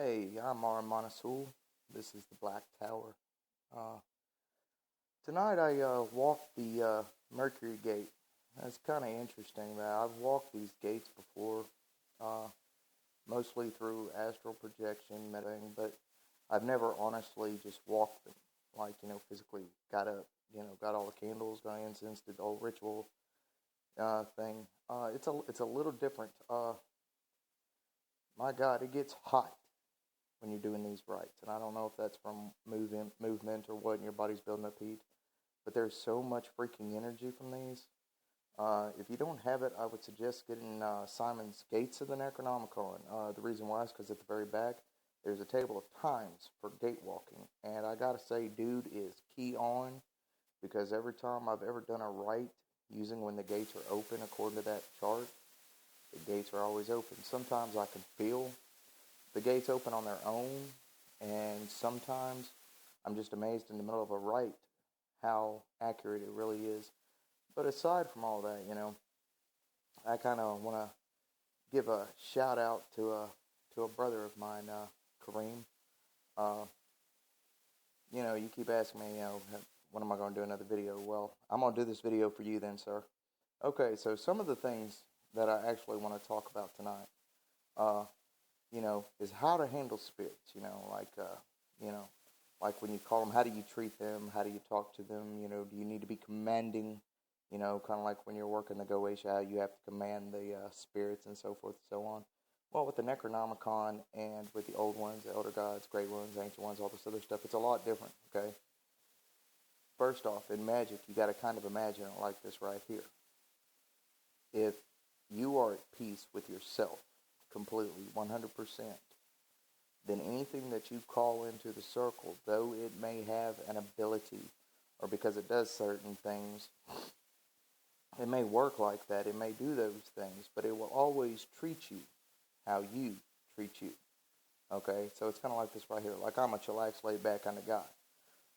Hey, I'm Monasul. This is the Black Tower. Uh, Tonight I walked the Mercury Gate. That's kind of interesting, man. I've walked these gates before, uh, mostly through astral projection, meditating, but I've never honestly just walked them. Like, physically got up, got all the candles, got incense, did the whole ritual thing. It's a little different. My God, it gets hot when you're doing these rites. And I don't know if that's from movement or what, and your body's building up heat. But there's so much freaking energy from these. If you don't have it, I would suggest getting Simon's Gates of the Necronomicon. The reason why is because at the very back, there's a table of times for gate walking. And I gotta say, dude is key on, because every time I've ever done a rite using when the gates are open according to that chart, the gates are always open. Sometimes I can feel the gates open on their own, and sometimes I'm just amazed in the middle of a rite how accurate it really is. But aside from all that, I kind of want to give a shout out to a brother of mine, Kareem. Uh, you keep asking me, when am I going to do another video? Well, I'm going to do this video for you then, sir. Okay, so some of the things that I actually want to talk about tonight. Is how to handle spirits, like when you call them, how do you treat them? How do you talk to them? Do you need to be commanding, kind of like when you're working the Goetia, how you have to command the spirits and so forth and so on. Well, with the Necronomicon and with the old ones, the elder gods, great ones, ancient ones, all this other stuff, it's a lot different, okay? First off, in magic, you got to kind of imagine it like this right here. If you are at peace with yourself, completely, 100%, then anything that you call into the circle, though it may have an ability, or because it does certain things, it may work like that, it may do those things, but it will always treat you how you treat you. Okay, so it's kind of like this right here. Like, I'm a chillax, laid back kind of guy.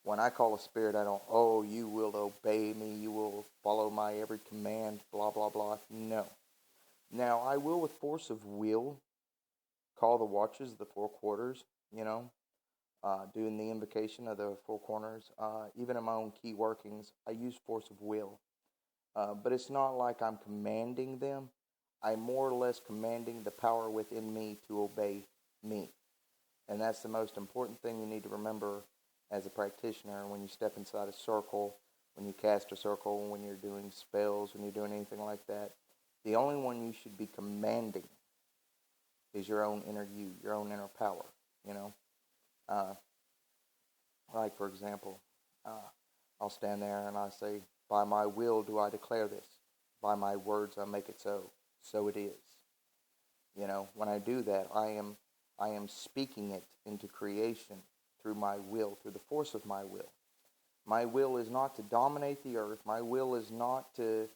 When I call a spirit, I don't, oh, you will obey me, you will follow my every command, blah, blah, blah. No. Now, I will, with force of will, call the watches of the four quarters, doing the invocation of the four corners. Even in my own key workings, I use force of will. But it's not like I'm commanding them. I'm more or less commanding the power within me to obey me. And that's the most important thing you need to remember as a practitioner when you step inside a circle, when you cast a circle, when you're doing spells, when you're doing anything like that. The only one you should be commanding is your own inner you, your own inner power, Like, for example, I'll stand there and I say, by my will do I declare this. By my words I make it so. So it is. When I do that, I am speaking it into creation through my will, through the force of my will. My will is not to dominate the earth. My will is not to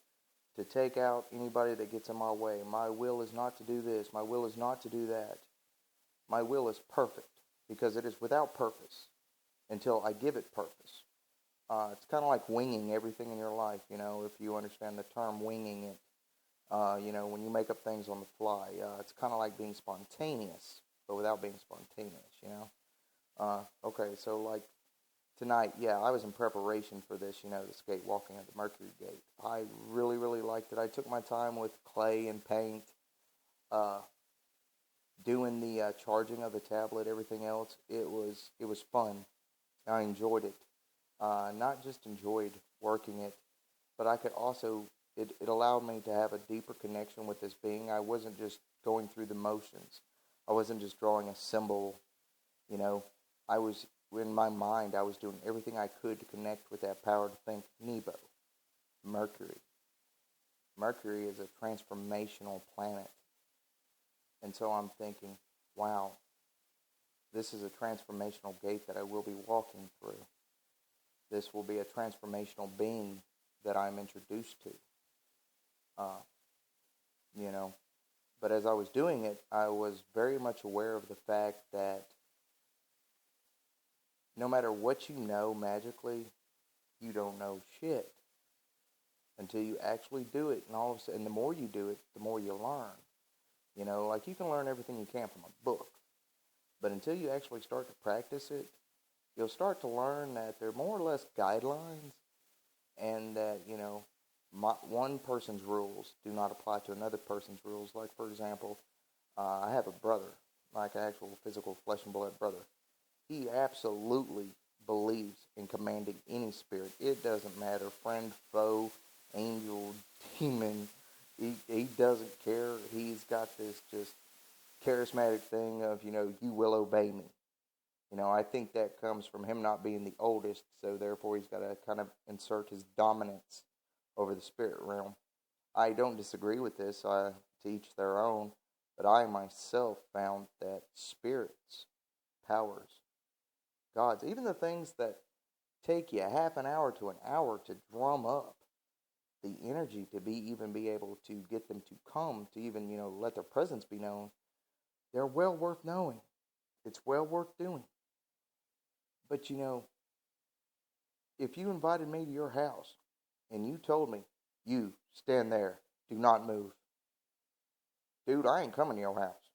take out anybody that gets in my way. My will is not to do this. My will is not to do that. My will is perfect because it is without purpose until I give it purpose. It's kind of like winging everything in your life, if you understand the term winging it. When you make up things on the fly, it's kind of like being spontaneous, but without being spontaneous, Okay, so like tonight, yeah, I was in preparation for this, this gate walking at the Mercury Gate. I really, really liked it. I took my time with clay and paint, doing the charging of the tablet, everything else. It was fun. I enjoyed it. Not just enjoyed working it, but I could also, it allowed me to have a deeper connection with this being. I wasn't just going through the motions. I wasn't just drawing a symbol, I was, in my mind, I was doing everything I could to connect with that power to think Nebo, Mercury. Mercury is a transformational planet. And so I'm thinking, wow, this is a transformational gate that I will be walking through. This will be a transformational being that I'm introduced to. But as I was doing it, I was very much aware of the fact that no matter what you know magically, you don't know shit until you actually do it. And all of a sudden, the more you do it, the more you learn. Like, you can learn everything you can from a book, But until you actually start to practice it, you'll start to learn that they're more or less guidelines, and that, one person's rules do not apply to another person's rules. Like, for example, I have a brother, like an actual physical flesh and blood brother. He absolutely believes in commanding any spirit. It doesn't matter, friend, foe, angel, demon. He doesn't care. He's got this just charismatic thing of, you will obey me. I think that comes from him not being the oldest, so therefore he's got to kind of insert his dominance over the spirit realm. I don't disagree with this, to each their own, but I myself found that spirits, powers, gods, even the things that take you half an hour to an hour to drum up the energy to be able to get them to come, to even, let their presence be known, they're well worth knowing. It's well worth doing. But, if you invited me to your house and you told me, you stand there, do not move, dude, I ain't coming to your house.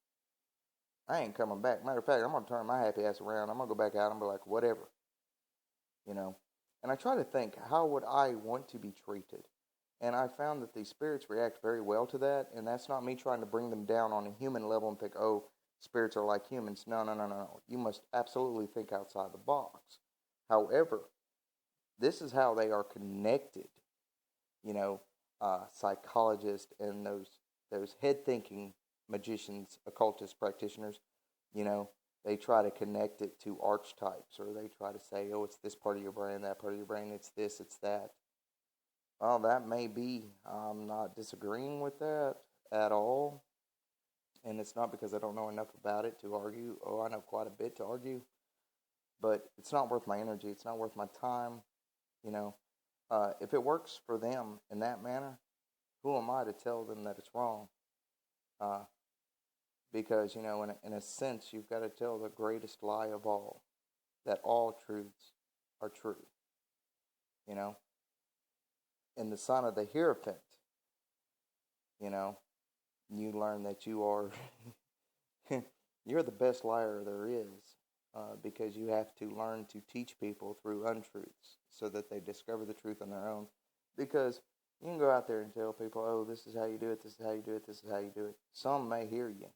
I ain't coming back. Matter of fact, I'm going to turn my happy ass around. I'm going to go back out and be like, whatever. And I try to think, how would I want to be treated? And I found that these spirits react very well to that. And that's not me trying to bring them down on a human level and think, oh, spirits are like humans. No. You must absolutely think outside the box. However, this is how they are connected. Psychologists and those head-thinking magicians, occultist practitioners, they try to connect it to archetypes, or they try to say, oh, it's this part of your brain, that part of your brain, it's this, it's that. Well, that may be. I'm not disagreeing with that at all. And it's not because I don't know enough about it to argue. Oh, I know quite a bit to argue. But it's not worth my energy. It's not worth my time. If it works for them in that manner, who am I to tell them that it's wrong? Because, in a sense, you've got to tell the greatest lie of all, that all truths are true. In the sign of the Hierophant, you learn that you are, you're the best liar there is, because you have to learn to teach people through untruths so that they discover the truth on their own. Because you can go out there and tell people, oh, this is how you do it, this is how you do it, this is how you do it. Some may hear you,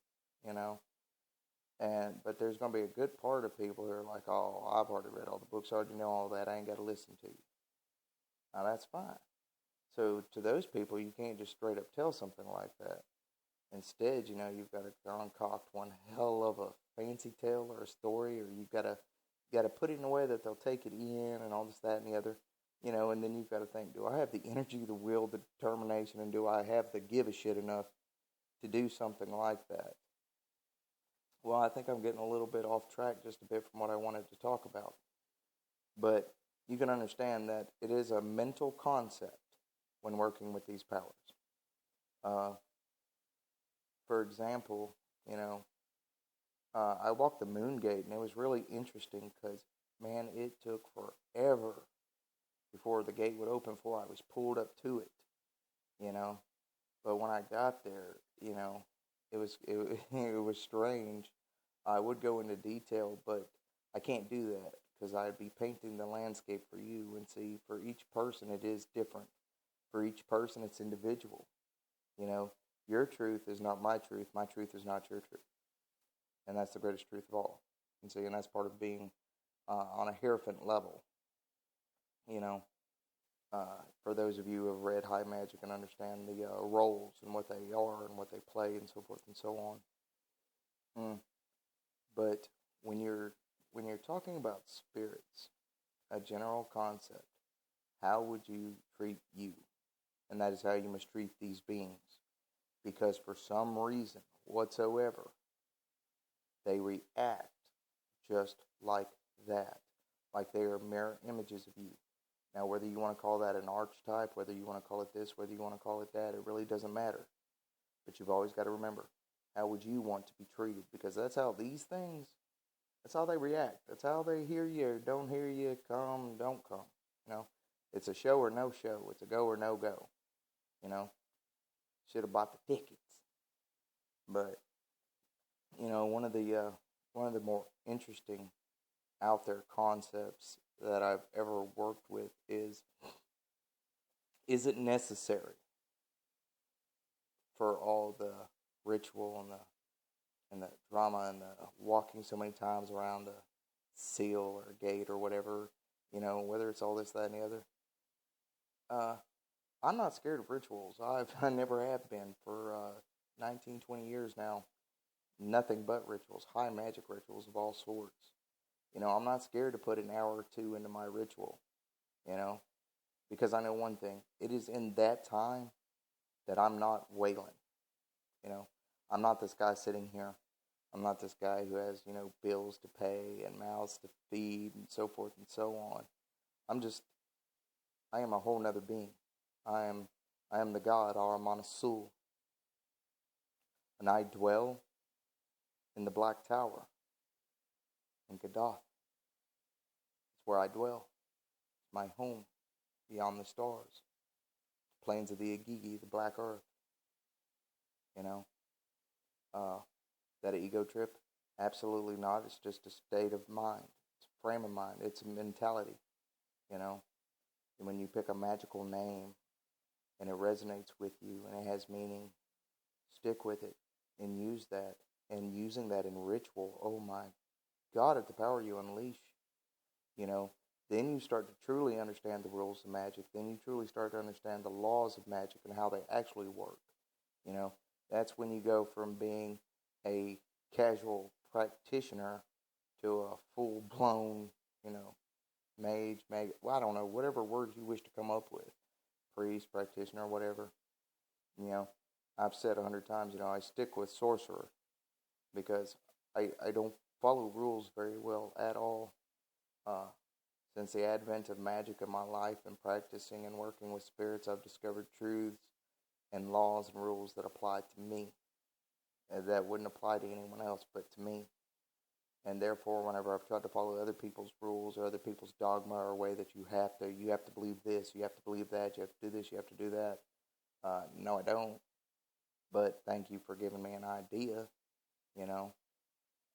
but there's going to be a good part of people who are like, oh, I've already read all the books, I already know all that, I ain't got to listen to you. Now, that's fine. So to those people, you can't just straight up tell something like that. Instead, you've got to concoct one hell of a fancy tale or a story, or you've got to put it in a way that they'll take it in, and all this, that, and the other. And then you've got to think, do I have the energy, the will, the determination, and do I have the give a shit enough to do something like that? Well, I think I'm getting a little bit off track just a bit from what I wanted to talk about. But you can understand that it is a mental concept when working with these powers. For example, I walked the moon gate, and it was really interesting because, man, it took forever before the gate would open, before I was pulled up to it, But when I got there, it was strange. I would go into detail, but I can't do that because I'd be painting the landscape for you. And see, for each person, it is different. For each person, it's individual. Your truth is not my truth. My truth is not your truth. And that's the greatest truth of all. And see, and that's part of being on a Hierophant level. For those of you who have read High Magic and understand the roles and what they are and what they play and so forth and so on. But when you're talking about spirits, a general concept, how would you treat you? And that is how you must treat these beings. Because for some reason whatsoever, they react just like that. Like they are mirror images of you. Now, whether you want to call that an archetype, whether you want to call it this, whether you want to call it that, it really doesn't matter. But you've always got to remember, how would you want to be treated? Because that's how these things, that's how they react. That's how they hear you, don't hear you, come, don't come. It's a show or no show. It's a go or no go. Should have bought the tickets. But, one of the one of the more interesting out there concepts that I've ever worked with is it necessary for all the ritual and the drama and the walking so many times around a seal or a gate or whatever, whether it's all this, that, and the other. I'm not scared of rituals. I never have been for 19, 20 years now. Nothing but rituals, high magic rituals of all sorts. I'm not scared to put an hour or two into my ritual, because I know one thing. It is in that time that I'm not wailing. I'm not this guy sitting here. I'm not this guy who has, bills to pay and mouths to feed and so forth and so on. I am a whole nother being. I am the God, Ar-Manasul, and I dwell in the Black Tower in Gaddath. It's where I dwell. It's my home beyond the stars, the plains of the Agigi, the Black Earth. That an ego trip? Absolutely not. It's just a state of mind. It's a frame of mind. It's a mentality. And when you pick a magical name and it resonates with you and it has meaning, stick with it and use that. And using that in ritual, oh my God, at the power you unleash, then you start to truly understand the rules of magic. Then you truly start to understand the laws of magic and how they actually work. That's when you go from being a casual practitioner to a full-blown, mage, I don't know, whatever words you wish to come up with, priest, practitioner, whatever. I've said 100 times, I stick with sorcerer because I don't follow rules very well at all. Since the advent of magic in my life and practicing and working with spirits, I've discovered truths and laws and rules that apply to me, that wouldn't apply to anyone else but to me. And therefore, whenever I've tried to follow other people's rules or other people's dogma or way that you have to believe this, you have to believe that, you have to do this, you have to do that. No, I don't. But thank you for giving me an idea.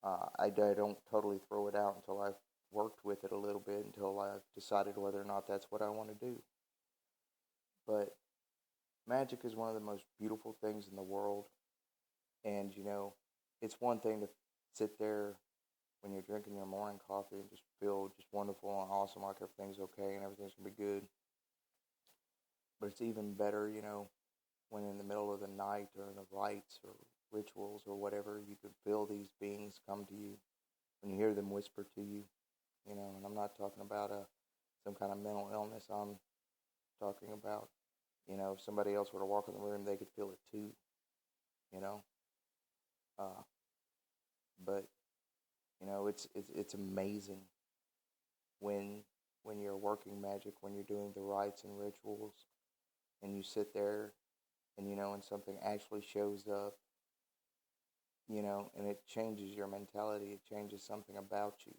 I don't totally throw it out until I've worked with it a little bit, until I've decided whether or not that's what I want to do. But magic is one of the most beautiful things in the world. And, it's one thing to sit there when you're drinking your morning coffee and just feel just wonderful and awesome, like everything's okay and everything's going to be good. But it's even better, when in the middle of the night or the rites or rituals or whatever, you can feel these beings come to you. When you hear them whisper to you, and I'm not talking about some kind of mental illness. I'm talking about, if somebody else were to walk in the room, they could feel it too, But, it's amazing when you're working magic, when you're doing the rites and rituals, and you sit there, and and something actually shows up, and it changes your mentality. It changes something about you.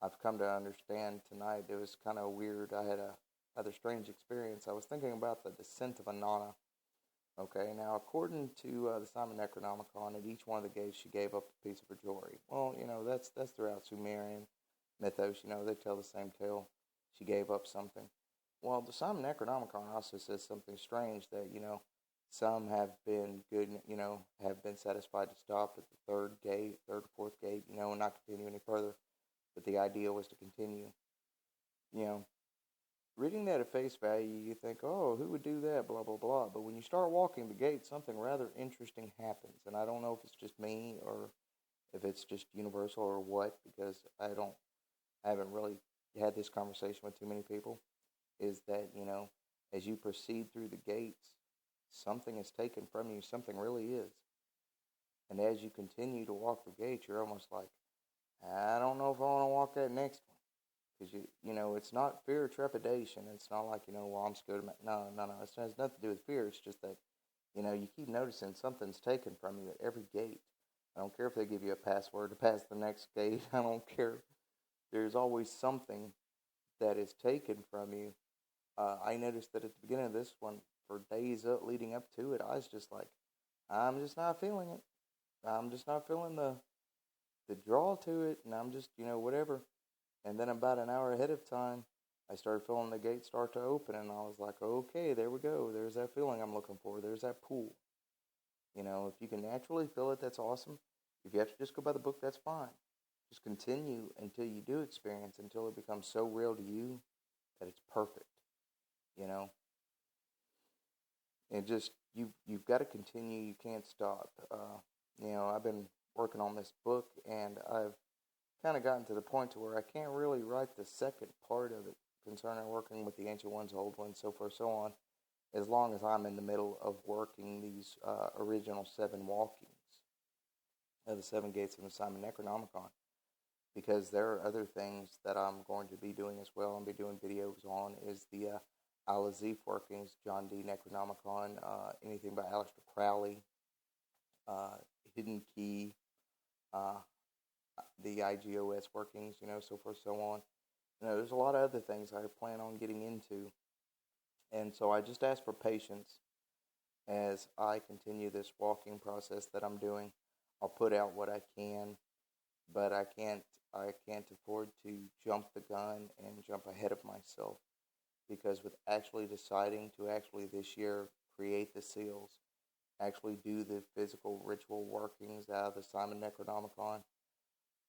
I've come to understand tonight. It was kind of weird. I had a rather strange experience. I was thinking about the descent of Inanna. Okay, now according to the Simon Necronomicon, at each one of the gates she gave up a piece of her jewelry. Well, that's throughout Sumerian mythos. They tell the same tale. She gave up something. Well, the Simon Necronomicon also says something strange that some have been good. Have been satisfied to stop at the third, fourth gate. And not continue any further. But the idea was to continue. Reading that at face value, you think, oh, who would do that, blah, blah, blah. But when you start walking the gate, something rather interesting happens. And I don't know if it's just me or if it's just universal or what, because I haven't really had this conversation with too many people, is that, as you proceed through the gates, something is taken from you. Something really is. And as you continue to walk the gates, you're almost like, I don't know if I want to walk that next one. Because, it's not fear or trepidation. It's not like, well, I'm scared of no. It has nothing to do with fear. It's just that, you keep noticing something's taken from you at every gate. I don't care if they give you a password to pass the next gate. I don't care. There's always something that is taken from you. I noticed that at the beginning of this one, for days leading up to it, I was just like, I'm just not feeling it. I'm just not feeling the the draw to it, and I'm just, whatever. And then about an hour ahead of time, I started feeling the gate start to open, and I was like, okay, there we go. There's that feeling I'm looking for. There's that pull. If you can naturally feel it, that's awesome. If you have to just go by the book, that's fine. Just continue until you do experience, until it becomes so real to you that it's perfect. And just, you've got to continue. You can't stop. I've been working on this book, and I've kind of gotten to the point to where I can't really write the second part of it concerning working with the Ancient Ones, Old Ones, so forth, so on, as long as I'm in the middle of working these original 7 walkings of the 7 gates of the Necronomicon, because there are other things that I'm going to be doing as well. I'll be doing videos on is the Al-Azif workings, John D. Necronomicon, anything by Aleister Crowley, Hidden Key, the IGOS workings, so forth, so on. There's a lot of other things I plan on getting into. And so I just ask for patience as I continue this walking process that I'm doing. I'll put out what I can, but I can't afford to jump the gun and jump ahead of myself, because with actually deciding to actually this year create the seals, actually do the physical ritual workings out of the Simon Necronomicon,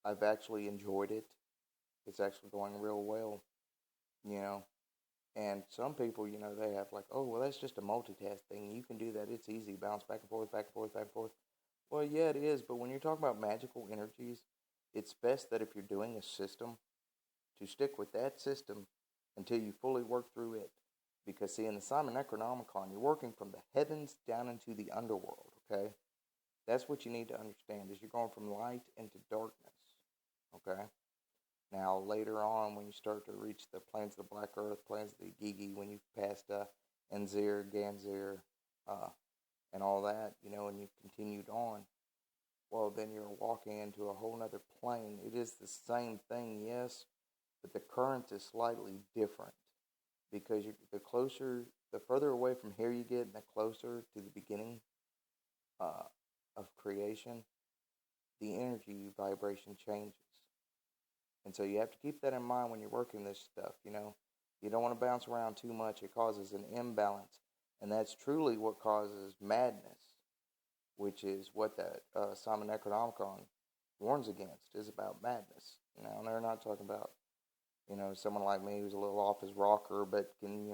I've actually enjoyed it. It's actually going real well, And some people, they have like, oh, well, that's just a multitask thing. You can do that. It's easy. Bounce back and forth, back and forth, back and forth. Well, yeah, it is. But when you're talking about magical energies, it's best that if you're doing a system, to stick with that system until you fully work through it. Because, see, in the Simon Necronomicon, you're working from the heavens down into the underworld, okay? That's what you need to understand, is you're going from light into darkness, okay? Now, later on, when you start to reach the plains of the Black Earth, plains of the Gigi, when you've passed Enzir, Ganzir, and all that, and you've continued on, well, then you're walking into a whole other plane. It is the same thing, yes, but the current is slightly different, because the further away from here you get, and the closer to the beginning of creation, the energy vibration changes. And so you have to keep that in mind when you're working this stuff, You don't want to bounce around too much. It causes an imbalance. And that's truly what causes madness, which is what that Simon Necronomicon warns against, is about madness. And they're not talking about, someone like me who's a little off his rocker, but can,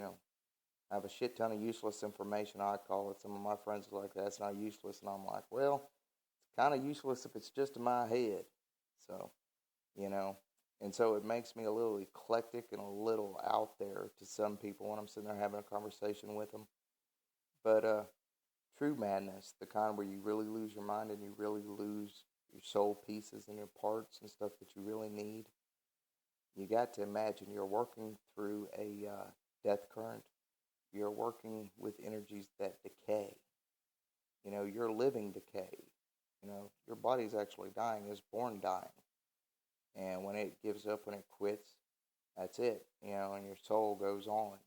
have a shit ton of useless information, I call it. Some of my friends are like, that's not useless. And I'm like, well, it's kind of useless if it's just in my head. So, And so it makes me a little eclectic and a little out there to some people when I'm sitting there having a conversation with them. But true madness, the kind where you really lose your mind and you really lose your soul pieces and your parts and stuff that you really need, you got to imagine you're working through a death current. You're working with energies that decay. You're living decay. Your body's actually dying, is born dying. And when it gives up, when it quits, that's it, and your soul goes on.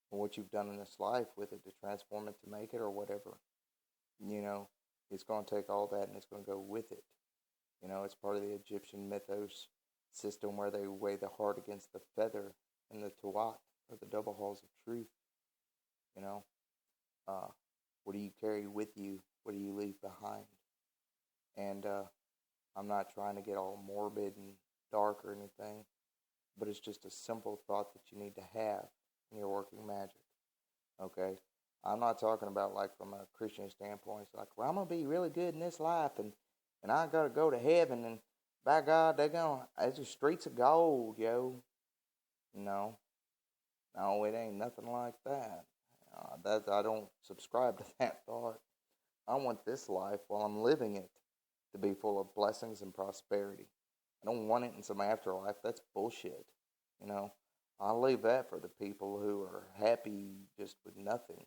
And what you've done in this life with it to transform it, to make it, or whatever, it's going to take all that and it's going to go with it. It's part of the Egyptian mythos system where they weigh the heart against the feather and the tuat, or the double halls of truth. What do you carry with you? What do you leave behind? And I'm not trying to get all morbid and dark or anything, but it's just a simple thought that you need to have when you're working magic, okay? I'm not talking about, like, from a Christian standpoint. It's like, well, I'm going to be really good in this life, and I got to go to heaven, and by God, it's the streets of gold, yo. No, it ain't nothing like that. I don't subscribe to that thought. I want this life, while I'm living it, to be full of blessings and prosperity. I don't want it in some afterlife. That's bullshit. I'll leave that for the people who are happy just with nothing.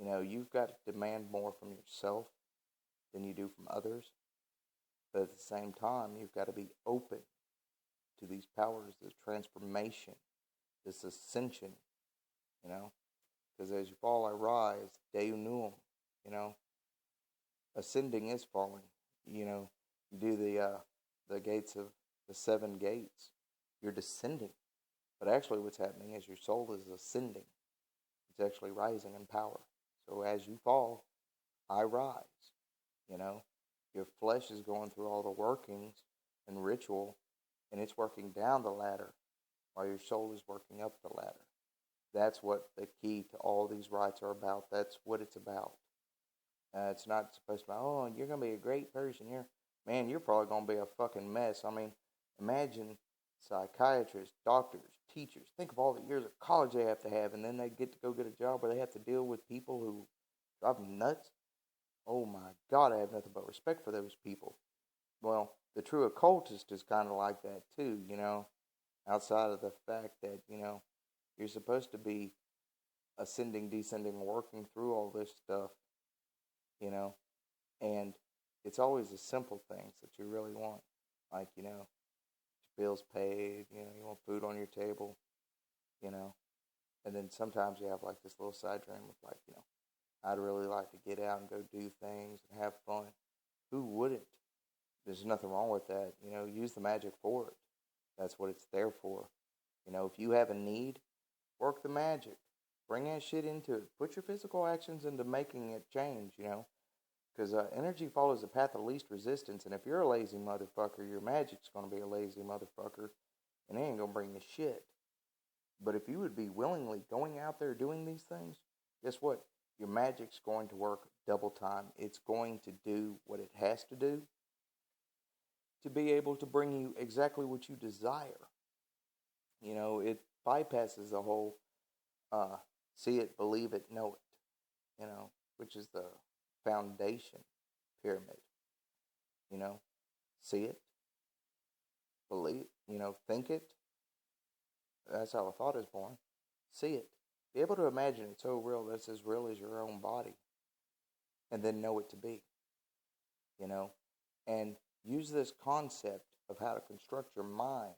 You've got to demand more from yourself than you do from others. But at the same time, you've got to be open to these powers, this transformation, this ascension, Because as you fall, I rise, Deu Nuum, Ascending is falling. You do the gates of the 7 gates, you're descending. But actually what's happening is your soul is ascending. It's actually rising in power. So as you fall, I rise. You know, your flesh is going through all the workings and ritual, and it's working down the ladder while your soul is working up the ladder. That's what the key to all these rites are about. That's what it's about. It's not supposed to be, oh, you're going to be a great person. You're probably going to be a fucking mess. I mean, imagine psychiatrists, doctors, teachers. Think of all the years of college they have to have, and then they get to go get a job where they have to deal with people who drive them nuts. Oh my God, I have nothing but respect for those people. Well, the true occultist is kind of like that too, outside of the fact that, you're supposed to be ascending, descending, working through all this stuff, and it's always the simple things that you really want. Like, your bills paid, you want food on your table, and then sometimes you have like this little side dream of like, I'd really like to get out and go do things and have fun. Who wouldn't? There's nothing wrong with that. Use the magic for it. That's what it's there for. If you have a need, work the magic. Bring that shit into it. Put your physical actions into making it change, Because energy follows the path of least resistance. And if you're a lazy motherfucker, your magic's going to be a lazy motherfucker. And it ain't going to bring you shit. But if you would be willingly going out there doing these things, guess what? Your magic's going to work double time. It's going to do what it has to do to be able to bring you exactly what you desire. It bypasses the whole see it, believe it, know it, which is the foundation pyramid. See it, believe, think it. That's how a thought is born. See it. Be able to imagine it so real that it's as real as your own body. And then know it to be. And use this concept of how to construct your mind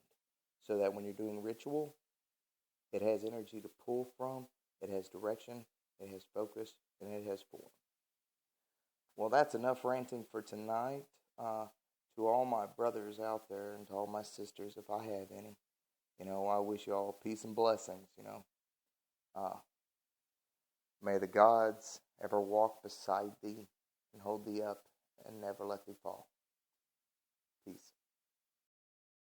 so that when you're doing ritual, it has energy to pull from, it has direction, it has focus, and it has form. Well, that's enough ranting for tonight. To all my brothers out there and to all my sisters, if I have any, I wish you all peace and blessings, May the gods ever walk beside thee and hold thee up and never let thee fall. Peace.